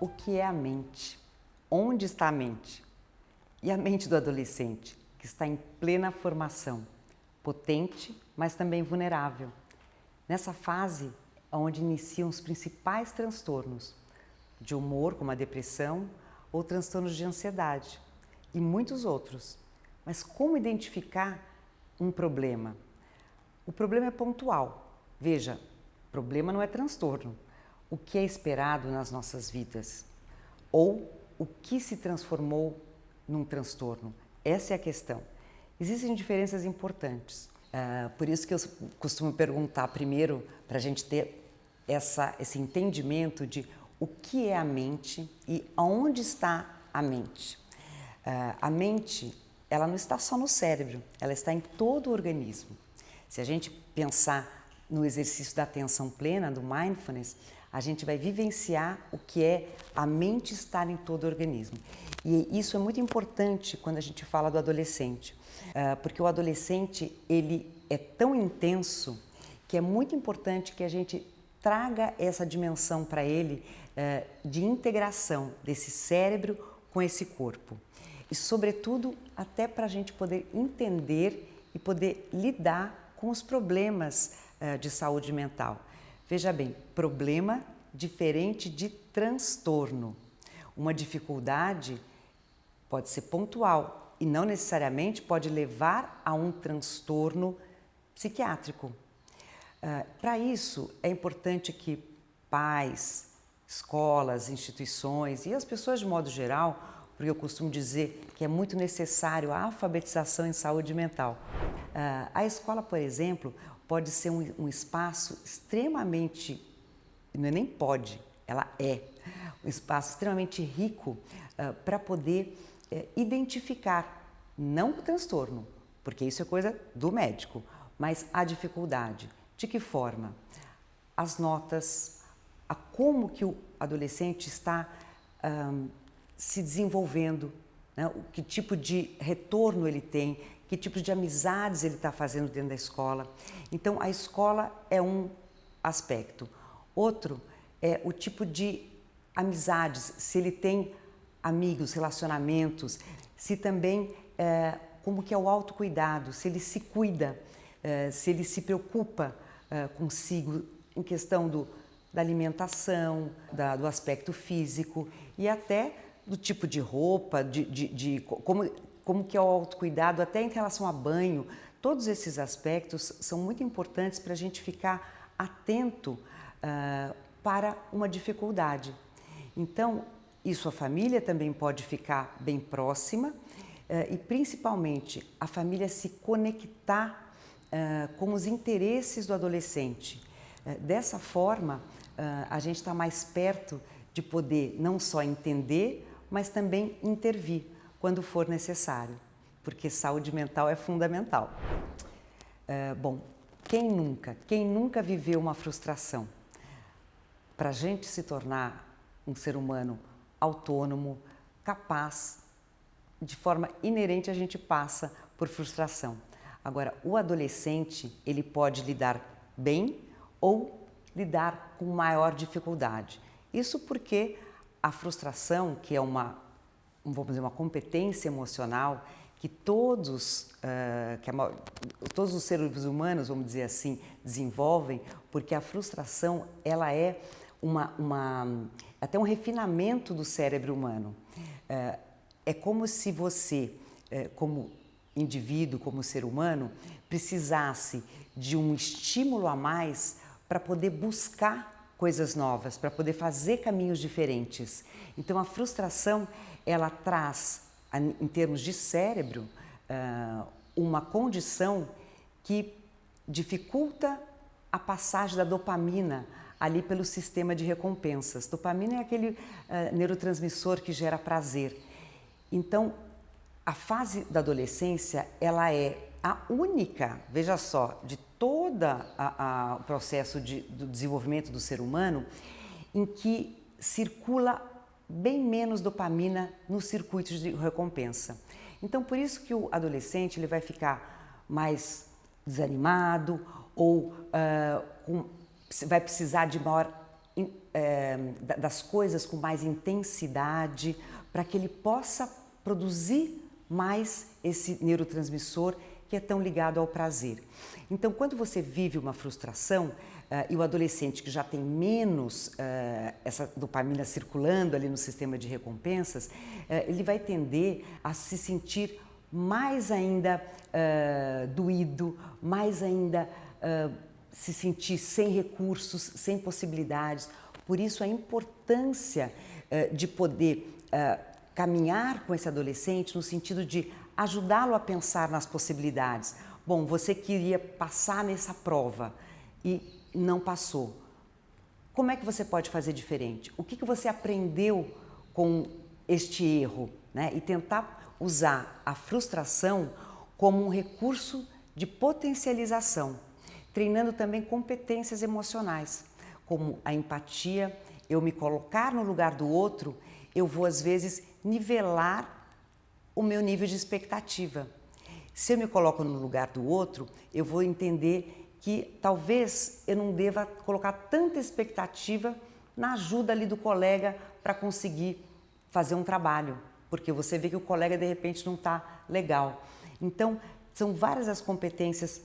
O que é a mente? Onde está a mente? E a mente do adolescente, que está em plena formação, potente, mas também vulnerável. Nessa fase, onde iniciam os principais transtornos de humor, como a depressão, ou transtornos de ansiedade, e muitos outros. Mas como identificar um problema? O problema é pontual. Veja, problema não é transtorno. O que é esperado nas nossas vidas? Ou o que se transformou num transtorno? Essa é a questão. Existem diferenças importantes. Por isso que eu costumo perguntar primeiro, para a gente ter esse entendimento de o que é a mente e aonde está a mente. A mente, ela não está só no cérebro, ela está em todo o organismo. Se a gente pensar no exercício da atenção plena, do mindfulness, a gente vai vivenciar o que é a mente estar em todo o organismo. E isso é muito importante quando a gente fala do adolescente, porque o adolescente, ele é tão intenso que é muito importante que a gente traga essa dimensão para ele de integração desse cérebro com esse corpo. E, sobretudo, até para a gente poder entender e poder lidar com os problemas de saúde mental. Veja bem, problema diferente de transtorno. Uma dificuldade pode ser pontual e não necessariamente pode levar a um transtorno psiquiátrico. Para isso, é importante que pais, escolas, instituições e as pessoas de modo geral, porque eu costumo dizer que é muito necessário a alfabetização em saúde mental. A escola, por exemplo, pode ser um espaço extremamente, não é nem pode, ela é, um espaço extremamente rico para poder identificar, não o transtorno, porque isso é coisa do médico, mas a dificuldade. De que forma? As notas, a como que o adolescente está se desenvolvendo, né? Que tipo de retorno ele tem, que tipo de amizades ele está fazendo dentro da escola. Então, a escola é um aspecto. Outro é o tipo de amizades, se ele tem amigos, relacionamentos, se também, como que é o autocuidado, se ele se cuida, se ele se preocupa consigo em questão da alimentação, do aspecto físico e até do tipo de roupa, como que é o autocuidado, até em relação a banho. Todos esses aspectos são muito importantes para a gente ficar atento para uma dificuldade. Então, isso a família também pode ficar bem próxima e principalmente a família se conectar com os interesses do adolescente. Dessa forma, a gente está mais perto de poder não só entender, mas também intervir quando for necessário, porque saúde mental é fundamental. Bom, quem nunca viveu uma frustração? Para a gente se tornar um ser humano autônomo, capaz, de forma inerente a gente passa por frustração. Agora, o adolescente, ele pode lidar bem ou lidar com maior dificuldade. Isso porque a frustração, que é vamos dizer, uma competência emocional que todos os seres humanos, vamos dizer assim, desenvolvem, porque a frustração, ela é até um refinamento do cérebro humano. É como se você, como indivíduo, como ser humano, precisasse de um estímulo a mais para poder buscar coisas novas, para poder fazer caminhos diferentes. Então, a frustração, ela traz, em termos de cérebro, uma condição que dificulta a passagem da dopamina ali pelo sistema de recompensas. Dopamina é aquele neurotransmissor que gera prazer. Então, a fase da adolescência, ela é a única, veja só, de todo o processo do desenvolvimento do ser humano, em que circula bem menos dopamina nos circuitos de recompensa. Então, por isso que o adolescente ele vai ficar mais desanimado ou vai precisar de maior das coisas com mais intensidade, para que ele possa produzir mais esse neurotransmissor que é tão ligado ao prazer. Então, quando você vive uma frustração, e o adolescente que já tem menos essa dopamina circulando ali no sistema de recompensas, ele vai tender a se sentir mais ainda doído, mais ainda se sentir sem recursos, sem possibilidades. Por isso a importância de poder caminhar com esse adolescente no sentido de ajudá-lo a pensar nas possibilidades. Bom, você queria passar nessa prova e não passou. Como é que você pode fazer diferente? O que você aprendeu com este erro, né? E tentar usar a frustração como um recurso de potencialização, treinando também competências emocionais, como a empatia, eu me colocar no lugar do outro, eu vou às vezes nivelar o meu nível de expectativa. Se eu me coloco no lugar do outro, eu vou entender que talvez eu não deva colocar tanta expectativa na ajuda ali do colega para conseguir fazer um trabalho, porque você vê que o colega de repente não está legal. Então, são várias as competências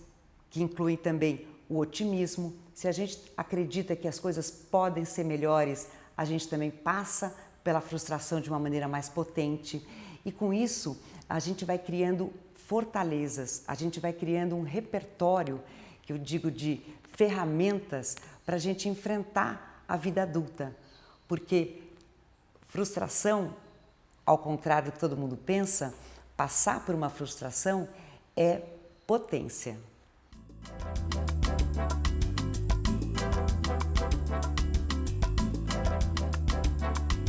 que incluem também o otimismo. Se a gente acredita que as coisas podem ser melhores, a gente também passa pela frustração de uma maneira mais potente. E com isso, a gente vai criando fortalezas, a gente vai criando um repertório, que eu digo de ferramentas, para a gente enfrentar a vida adulta. Porque frustração, ao contrário do que todo mundo pensa, passar por uma frustração é potência.